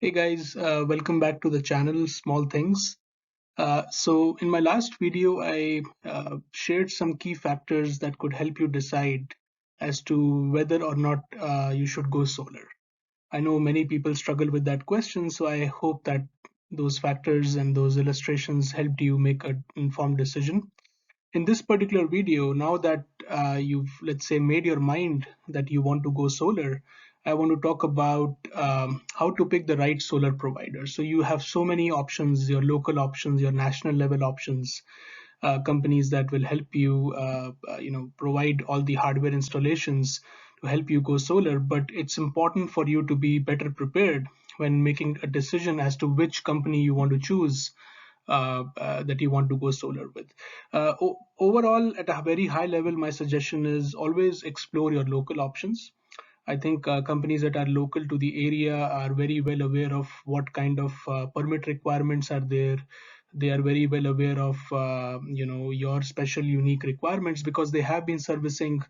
Hey guys, welcome back to the channel Small Things. So in my last video, I shared some key factors that could help you decide as to whether or not you should go solar. I know many people struggle with that question, so I hope that those factors and those illustrations helped you make an informed decision. In this particular video, now that you've, let's say, made your mind that you want to go solar, I want to talk about how to pick the right solar provider. So you have so many options, your local options, your national level options, companies that will help you, provide all the hardware installations to help you go solar. But it's important for you to be better prepared when making a decision as to which company you want to choose, that you want to go solar with. Overall, at a very high level, my suggestion is always explore your local options. I think companies that are local to the area are very well aware of what kind of permit requirements are there. They are very well aware of your special unique requirements because they have been servicing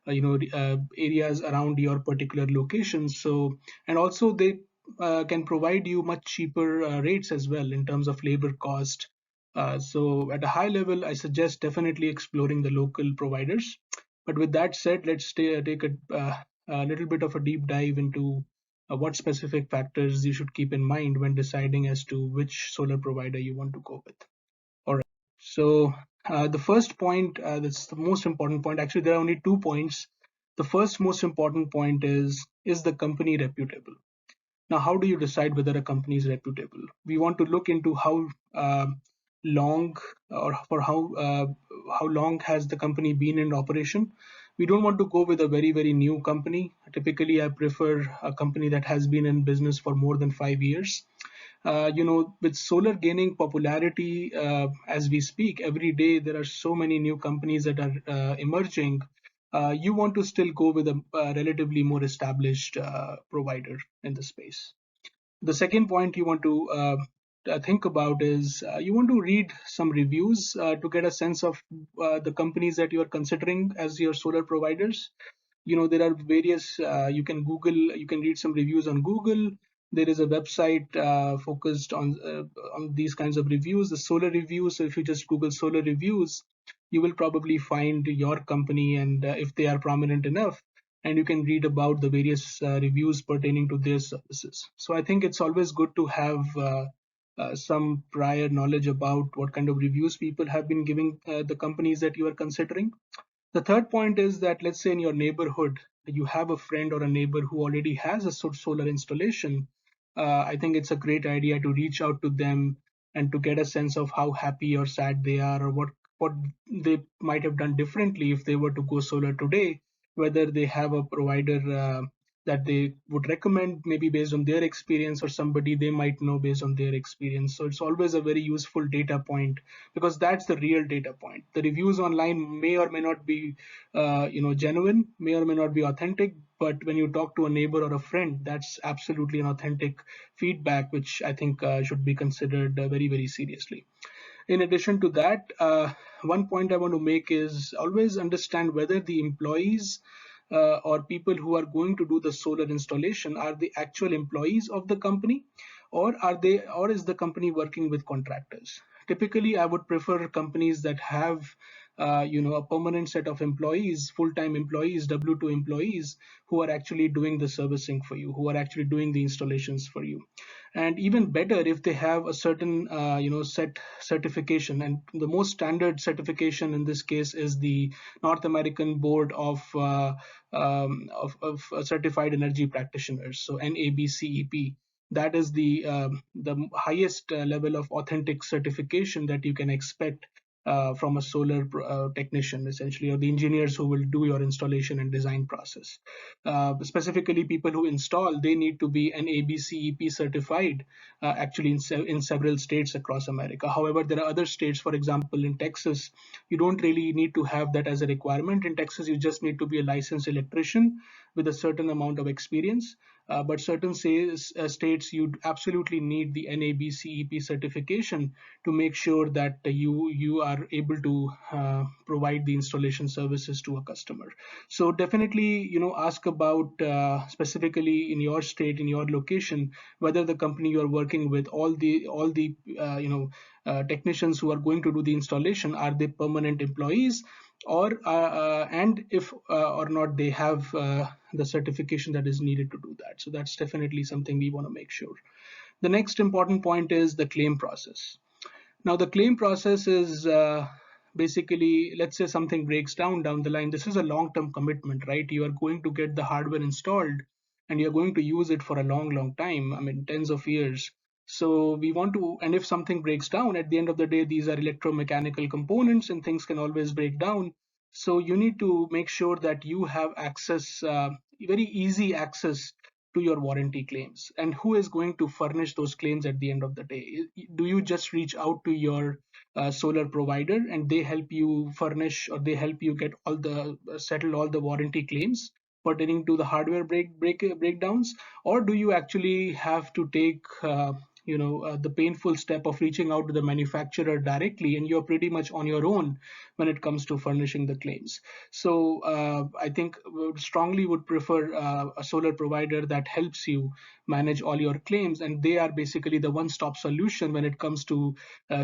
areas around your particular location. So, and also they can provide you much cheaper rates as well in terms of labor cost. So at a high level, I suggest definitely exploring the local providers. But with that said, let's take a little bit of a deep dive into what specific factors you should keep in mind when deciding as to which solar provider you want to go with. All right. So the first point, that's the most important point. Actually, there are only 2 points. The first most important point is the company reputable? Now, how do you decide whether a company is reputable? We want to look into how long or for how long has the company been in operation. We don't want to go with a very new company. Typically, I prefer a company that has been in business for more than 5 years. With solar gaining popularity as we speak, every day there are so many new companies that are emerging. You want to still go with a relatively more established provider in the space. The second point you want to think about is you want to read some reviews to get a sense of the companies that you are considering as your solar providers. There are various, you can read some reviews on Google. There is a website focused on these kinds of reviews, the solar reviews. So if you just Google solar reviews, you will probably find your company, and if they are prominent enough, and you can read about the various reviews pertaining to their services. So I think it's always good to have some prior knowledge about what kind of reviews people have been giving the companies that you are considering. The third point is that, let's say in your neighborhood, you have a friend or a neighbor who already has a solar installation. I think it's a great idea to reach out to them and to get a sense of how happy or sad they are, or what they might have done differently if they were to go solar today, whether they have a provider that they would recommend, maybe based on their experience, or somebody they might know based on their experience. So it's always a very useful data point, because that's the real data point. The reviews online may or may not be genuine, may or may not be authentic, but when you talk to a neighbor or a friend, that's absolutely an authentic feedback, which I think should be considered very seriously. In addition to that, one point I want to make is always understand whether the employees or people who are going to do the solar installation are the actual employees of the company, or is the company working with contractors. Typically, I would prefer companies that have a permanent set of employees, full-time employees, W2 employees, who are actually doing the servicing for you, who are actually doing the installations for you. And even better if they have a certain set certification, and the most standard certification in this case is the North American Board of Certified Energy Practitioners, so NABCEP. That is the highest level of authentic certification that you can expect from a solar technician, essentially, or the engineers who will do your installation and design process. Specifically, people who install, they need to be NABCEP certified, actually in several states across America. However, there are other states, for example, in Texas, you don't really need to have that as a requirement. In Texas, you just need to be a licensed electrician, with a certain amount of experience. But certain states you absolutely need the NABCEP certification to make sure that you are able to provide the installation services to a customer. So definitely, ask about specifically in your state, in your location, whether the company you are working with, all the technicians who are going to do the installation, are they permanent employees, or and if or not they have the certification that is needed to do that. So that's definitely something we want to make sure. The next important point is the claim process. Now, the claim process is basically, let's say something breaks down the line. This is a long-term commitment, right? You are going to get the hardware installed and you're going to use it for a long, long time. I mean, tens of years. So we want to, and if something breaks down, at the end of the day, these are electromechanical components and things can always break down. So you need to make sure that you have access, very easy access to your warranty claims. And who is going to furnish those claims at the end of the day? Do you just reach out to your solar provider and they help you furnish, or they help you get all the settle all the warranty claims pertaining to the hardware breakdowns? Or do you actually have to take the painful step of reaching out to the manufacturer directly, and you're pretty much on your own when it comes to furnishing the claims? So I think strongly would prefer a solar provider that helps you manage all your claims, and they are basically the one-stop solution when it comes to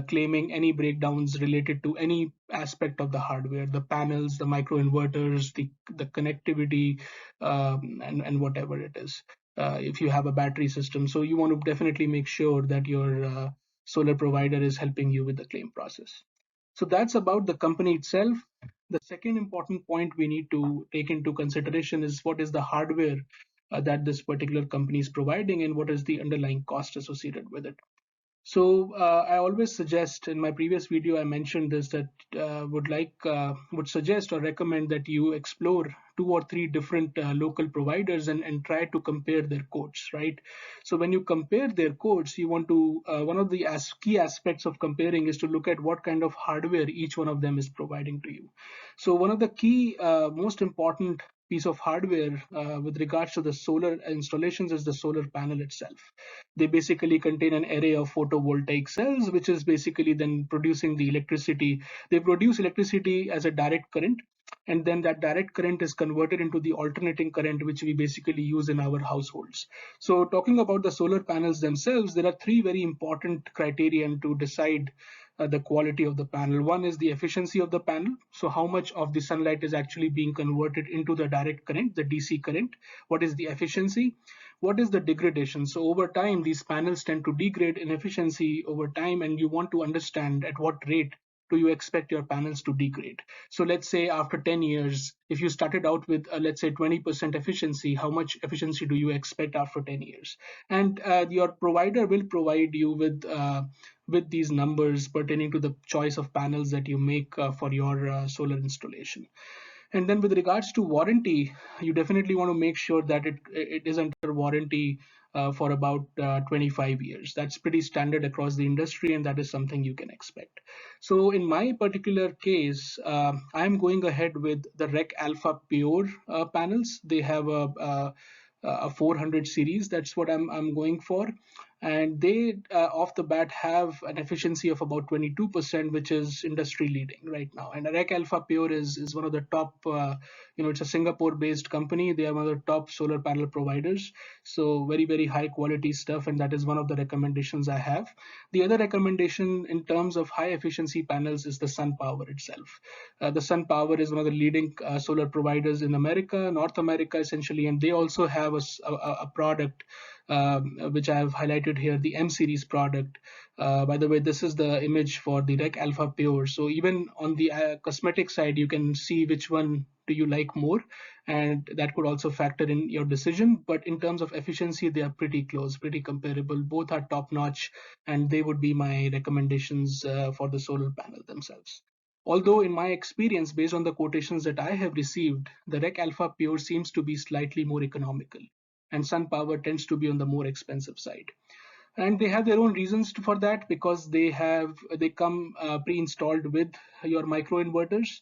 claiming any breakdowns related to any aspect of the hardware, the panels, the microinverters, the connectivity, and whatever it is. If you have a battery system, so you want to definitely make sure that your solar provider is helping you with the claim process. So that's about the company itself. The second important point we need to take into consideration is what is the hardware that this particular company is providing, and what is the underlying cost associated with it. So I always suggest, in my previous video I mentioned this, that would suggest or recommend that you explore 2 or 3 different local providers and try to compare their quotes, right? So when you compare their quotes, you want to one of the key aspects of comparing is to look at what kind of hardware each one of them is providing to you. So one of the key most important piece of hardware with regards to the solar installations is the solar panel itself. They basically contain an array of photovoltaic cells, which is basically then producing the electricity. They produce electricity as a direct current, and then that direct current is converted into the alternating current, which we basically use in our households. So talking about the solar panels themselves, there are 3 very important criterion to decide the quality of the panel. One is the efficiency of the panel. So how much of the sunlight is actually being converted into the direct current, the DC current? What is the efficiency? What is the degradation? So over time, these panels tend to degrade in efficiency over time, and you want to understand at what rate do you expect your panels to degrade. So let's say after 10 years, if you started out with let's say 20% efficiency, how much efficiency do you expect after 10 years? And your provider will provide you with these numbers pertaining to the choice of panels that you make for your solar installation. And then with regards to warranty, you definitely want to make sure that it is under warranty for about 25 years. That's pretty standard across the industry, and that is something you can expect. So in my particular case, I'm going ahead with the REC Alpha Pure panels. They have a 400 series. That's what I'm going for, and they off the bat have an efficiency of about 22%, which is industry leading right now. And REC Alpha Pure is one of the top, it's a Singapore based company. They are one of the top solar panel providers, so very, very high quality stuff, and that is one of the recommendations I have. The other recommendation in terms of high efficiency panels is the SunPower itself. The SunPower is one of the leading solar providers in America, North America essentially, and they also have a product which I have highlighted here, the M series product. By the way, this is the image for the REC Alpha Pure. So even on the cosmetic side, you can see which one do you like more, and that could also factor in your decision. But in terms of efficiency, they are pretty close, pretty comparable. Both are top notch, and they would be my recommendations for the solar panel themselves. Although in my experience, based on the quotations that I have received, the REC Alpha Pure seems to be slightly more economical, and SunPower tends to be on the more expensive side. And they have their own reasons for that, because they come pre-installed with your microinverters.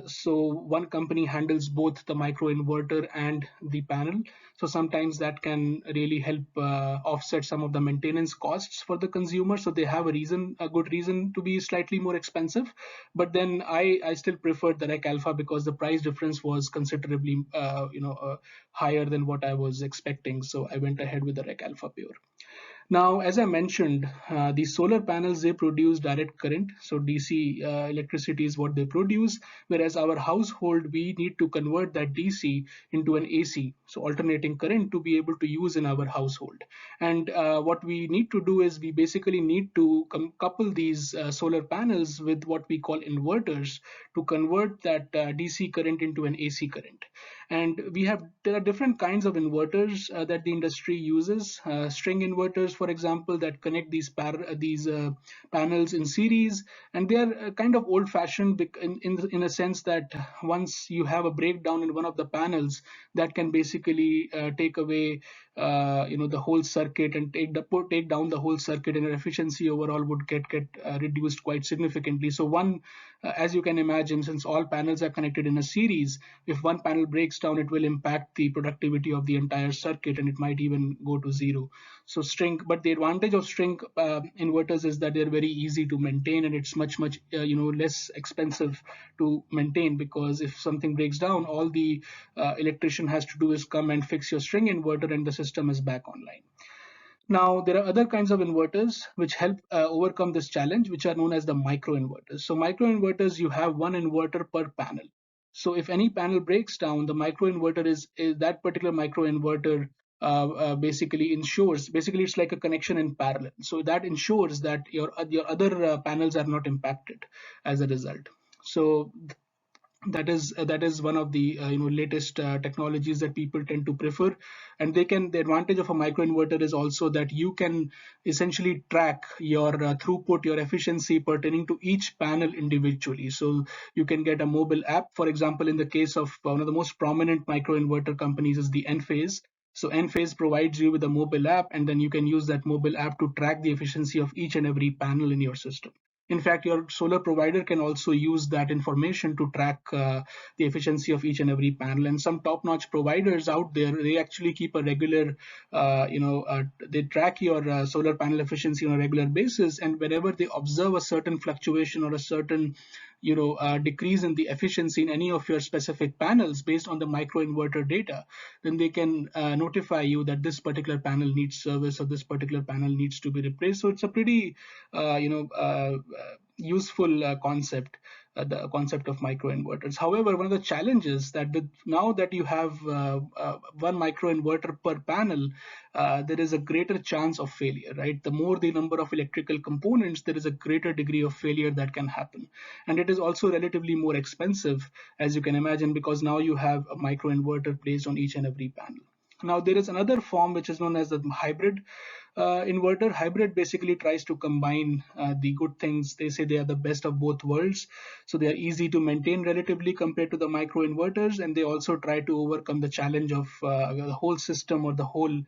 So one company handles both the microinverter and the panel. So sometimes that can really help offset some of the maintenance costs for the consumer. So they have a good reason to be slightly more expensive. But then I still preferred the Rec Alpha because the price difference was considerably higher than what I was expecting. So I went ahead with the Rec Alpha Pure. Now, as I mentioned, the solar panels, they produce direct current. So DC electricity is what they produce, whereas our household, we need to convert that DC into an AC, so alternating current, to be able to use in our household. And what we need to do is we basically need to couple these solar panels with what we call inverters to convert that DC current into an AC current. And there are different kinds of inverters that the industry uses. String inverters, for example, that connect these panels in series, and they are kind of old-fashioned in a sense that once you have a breakdown in one of the panels, that can basically take away the whole circuit and take down the whole circuit, and efficiency overall would get reduced quite significantly. So as you can imagine, since all panels are connected in a series, if one panel breaks down, it will impact the productivity of the entire circuit, and it might even go to zero. So but the advantage of string inverters is that they're very easy to maintain, and it's much less expensive to maintain, because if something breaks down, all the electrician has to do is come and fix your string inverter, and the system is back online. Now, there are other kinds of inverters which help overcome this challenge, which are known as the microinverters. So, microinverters, you have one inverter per panel. So, if any panel breaks down, the microinverter is that particular microinverter basically ensures, basically it's like a connection in parallel. So that ensures that your other panels are not impacted as a result. So that is one of the latest technologies that people tend to prefer. And the advantage of a microinverter is also that you can essentially track your throughput, your efficiency pertaining to each panel individually. So you can get a mobile app. For example, in the case of one of the most prominent microinverter companies is the Enphase. So Enphase provides you with a mobile app, and then you can use that mobile app to track the efficiency of each and every panel in your system. In fact, your solar provider can also use that information to track the efficiency of each and every panel. And some top-notch providers out there, they actually keep a regular, they track your solar panel efficiency on a regular basis. And whenever they observe a certain fluctuation or a certain decrease in the efficiency in any of your specific panels based on the microinverter data, then they can notify you that this particular panel needs service or this particular panel needs to be replaced. So it's a pretty useful concept, the concept of microinverters. However, one of the challenges that now that you have one microinverter per panel, there is a greater chance of failure, right? The more the number of electrical components, there is a greater degree of failure that can happen. And it is also relatively more expensive, as you can imagine, because now you have a microinverter placed on each and every panel. Now, there is another form which is known as the hybrid inverter. Hybrid basically tries to combine the good things. They say they are the best of both worlds. So they are easy to maintain relatively compared to the micro inverters, and they also try to overcome the challenge of the whole system or the whole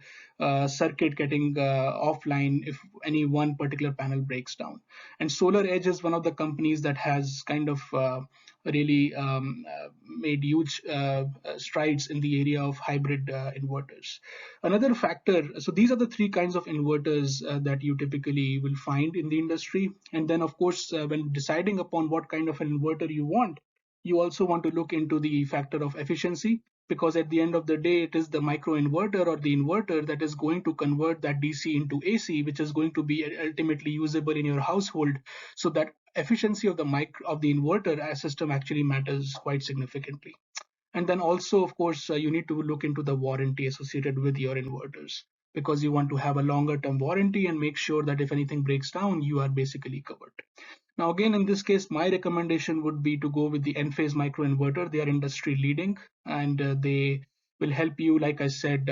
circuit getting offline if any one particular panel breaks down. And Solar Edge is one of the companies that has kind of really made huge strides in the area of hybrid inverters. Another factor, so these are the three kinds of inverters that you typically will find in the industry. And then, of course, when deciding upon what kind of an inverter you want, you also want to look into the factor of efficiency, because at the end of the day, it is the micro inverter or the inverter that is going to convert that DC into AC, which is going to be ultimately usable in your household. So that efficiency of the inverter system actually matters quite significantly. And then also, of course, you need to look into the warranty associated with your inverters, because you want to have a longer term warranty and make sure that if anything breaks down, you are basically covered. Now, again, in this case, my recommendation would be to go with the Enphase microinverter. They are industry leading, and they will help you, like I said,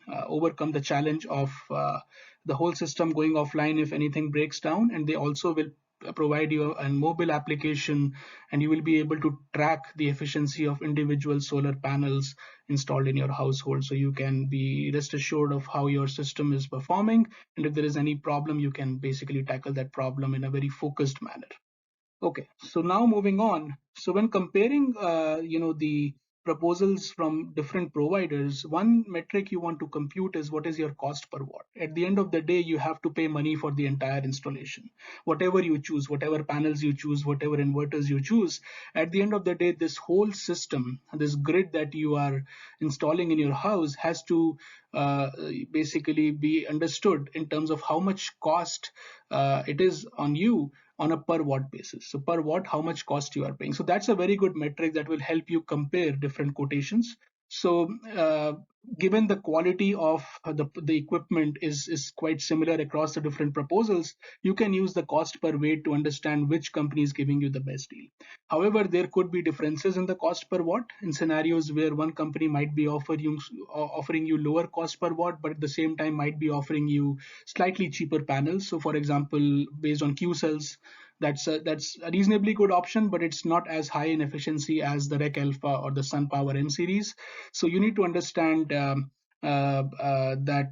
overcome the challenge of the whole system going offline if anything breaks down. And they also will provide you a mobile application, and you will be able to track the efficiency of individual solar panels installed in your household, so you can be rest assured of how your system is performing, and if there is any problem, you can basically tackle that problem in a very focused manner. Okay, so now moving on. So when comparing, the proposals from different providers, one metric you want to compute is what is your cost per watt. At the end of the day, you have to pay money for the entire installation. Whatever you choose, whatever panels you choose, whatever inverters you choose, at the end of the day, this whole system, this grid that you are installing in your house has to basically be understood in terms of how much cost it is on you on a per watt basis. So per watt, how much cost you are paying. So that's a very good metric that will help you compare different quotations. So given the quality of the equipment is quite similar across the different proposals, you can use the cost per watt to understand which company is giving you the best deal. However, there could be differences in the cost per watt in scenarios where one company might be offering you lower cost per watt, but at the same time might be offering you slightly cheaper panels. So for example, based on Q cells, that's a reasonably good option, but it's not as high in efficiency as the Rec Alpha or the SunPower M series. So you need to understand that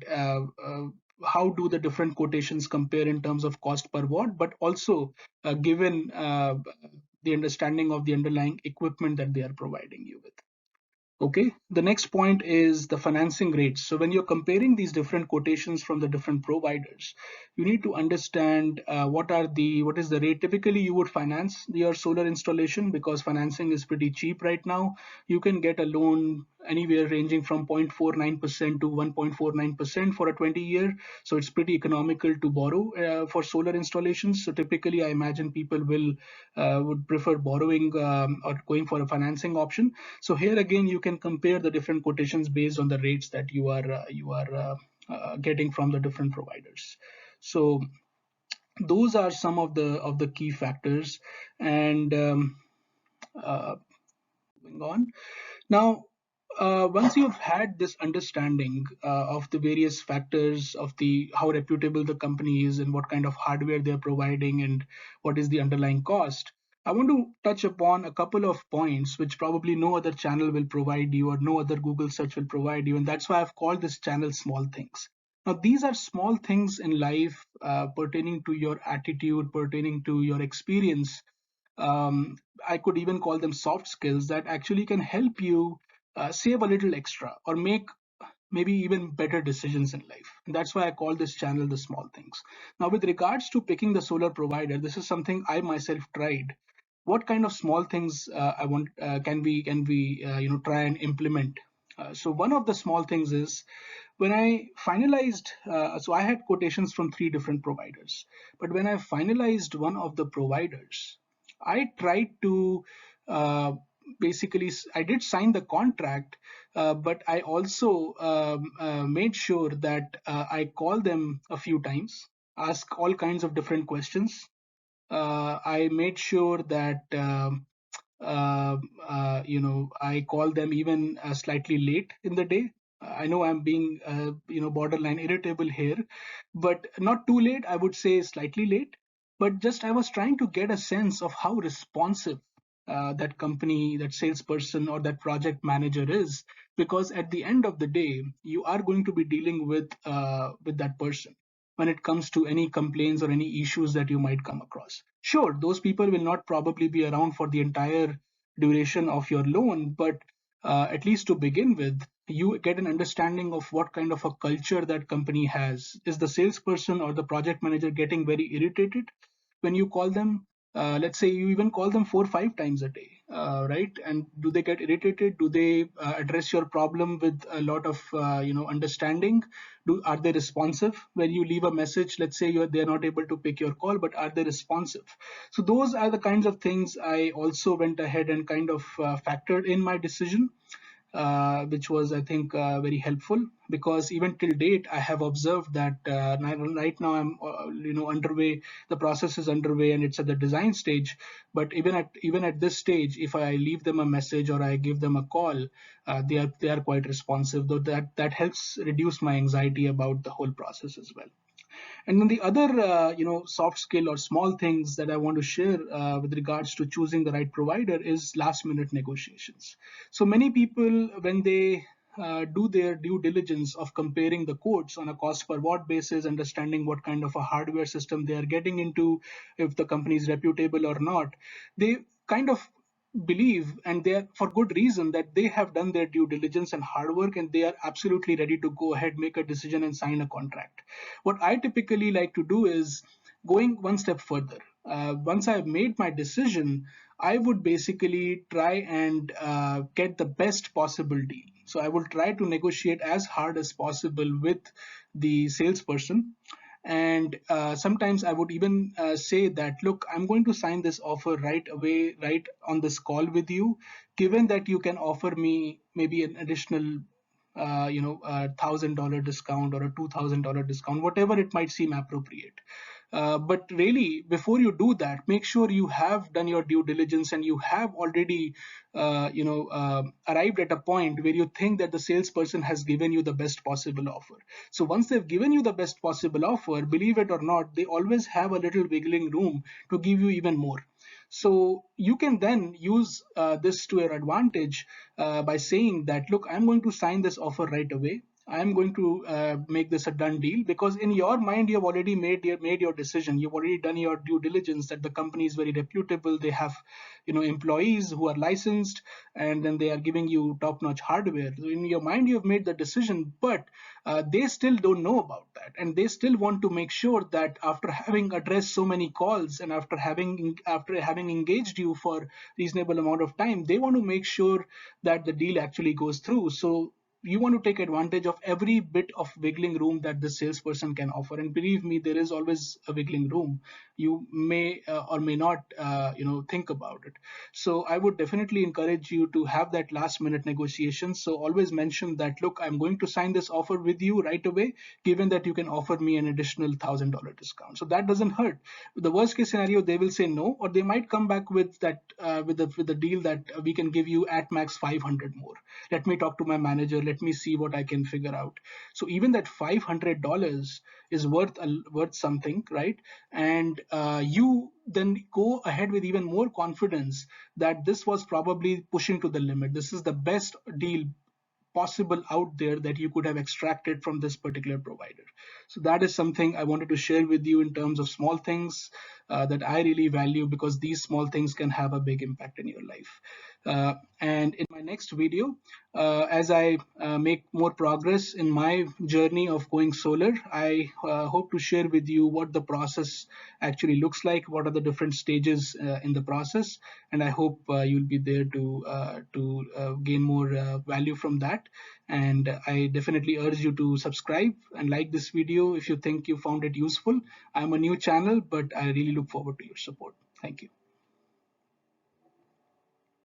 how do the different quotations compare in terms of cost per watt, but also given the understanding of the underlying equipment that they are providing you with. Okay, the next point is the financing rates. So when you're comparing these different quotations from the different providers, you need to understand what is the rate. Typically, you would finance your solar installation because financing is pretty cheap right now. You can get a loan anywhere ranging from 0.49% to 1.49% for a 20-year. So it's pretty economical to borrow for solar installations. So typically, I imagine people would prefer borrowing or going for a financing option. So here again, you can compare the different quotations based on the rates that you are getting from the different providers. So those are some of the key factors. And moving on. Now, once you've had this understanding of the various factors of the how reputable the company is and what kind of hardware they're providing and what is the underlying cost, I want to touch upon a couple of points which probably no other channel will provide you or no other Google search will provide you, and that's why I've called this channel Small Things. Now, these are small things in life pertaining to your attitude, pertaining to your experience. I could even call them soft skills that actually can help you save a little extra or make maybe even better decisions in life. And that's why I call this channel The Small Things. Now, with regards to picking the solar provider, this is something I myself tried. What kind of small things I want can we try and implement? So one of the small things is when I finalized. So I had quotations from three different providers, but when I finalized one of the providers, I tried to uh, basically I did sign the contract, but I also made sure that I call them a few times, ask all kinds of different questions. I made sure that I call them even slightly late in the day. I know I'm being borderline irritable here, but not too late. I would say slightly late, but just I was trying to get a sense of how responsive that company, that salesperson, or that project manager is, because at the end of the day, you are going to be dealing with that person when it comes to any complaints or any issues that you might come across. Sure, those people will not probably be around for the entire duration of your loan, but at least to begin with, you get an understanding of what kind of a culture that company has. Is the salesperson or the project manager getting very irritated when you call them? Let's say you even call them 4 or 5 times a day, right? And do they get irritated? Do they address your problem with a lot of understanding? Are they responsive when you leave a message? Let's say they're not able to pick your call, but are they responsive? So those are the kinds of things I also went ahead and kind of factored in my decision, which was, I think, very helpful, because even till date, I have observed that right now I'm, underway. The process is underway and it's at the design stage. But even at this stage, if I leave them a message or I give them a call, they are quite responsive. Though that helps reduce my anxiety about the whole process as well. And then the other, soft skill or small things that I want to share with regards to choosing the right provider is last minute negotiations. So many people, when they do their due diligence of comparing the quotes on a cost per watt basis, understanding what kind of a hardware system they are getting into, if the company is reputable or not, they kind of believe, and they are for good reason, that they have done their due diligence and hard work, and they are absolutely ready to go ahead, make a decision, and sign a contract. What I typically like to do is going one step further. Once I've made my decision, I would basically try and get the best possible deal. So I will try to negotiate as hard as possible with the salesperson. And sometimes I would even say that, look, I'm going to sign this offer right away, right on this call with you, given that you can offer me maybe an additional $1,000 discount or a $2,000 discount, whatever it might seem appropriate. But really, before you do that, make sure you have done your due diligence and you have already, arrived at a point where you think that the salesperson has given you the best possible offer. So once they've given you the best possible offer, believe it or not, they always have a little wiggling room to give you even more. So you can then use this to your advantage by saying that, look, I'm going to sign this offer right away. I'm going to make this a done deal, because in your mind you've already made your decision. You've already done your due diligence that the company is very reputable. They have, employees who are licensed, and then they are giving you top-notch hardware. So in your mind you've made the decision, but they still don't know about that, and they still want to make sure that after having addressed so many calls and after having engaged you for reasonable amount of time, they want to make sure that the deal actually goes through. So you want to take advantage of every bit of wiggling room that the salesperson can offer, and believe me, there is always a wiggling room. You may or may not think about it. So I would definitely encourage you to have that last minute negotiation. So always mention that, look, I'm going to sign this offer with you right away, given that you can offer me an additional $1,000 discount. So that doesn't hurt. The worst case scenario, they will say no, or they might come back with that with the deal that we can give you at max 500 more. Let me talk to my manager, let me see what I can figure out. So even that $500 is worth something, right? And you then go ahead with even more confidence that this was probably pushing to the limit. This is the best deal possible out there that you could have extracted from this particular provider. So that is something I wanted to share with you in terms of small things that I really value, because these small things can have a big impact in your life. And in my next video, as I make more progress in my journey of going solar, I hope to share with you what the process actually looks like, what are the different stages in the process, and I hope you'll be there to gain more value from that. And I definitely urge you to subscribe and like this video if you think you found it useful. I'm a new channel, but I really look forward to your support. Thank you.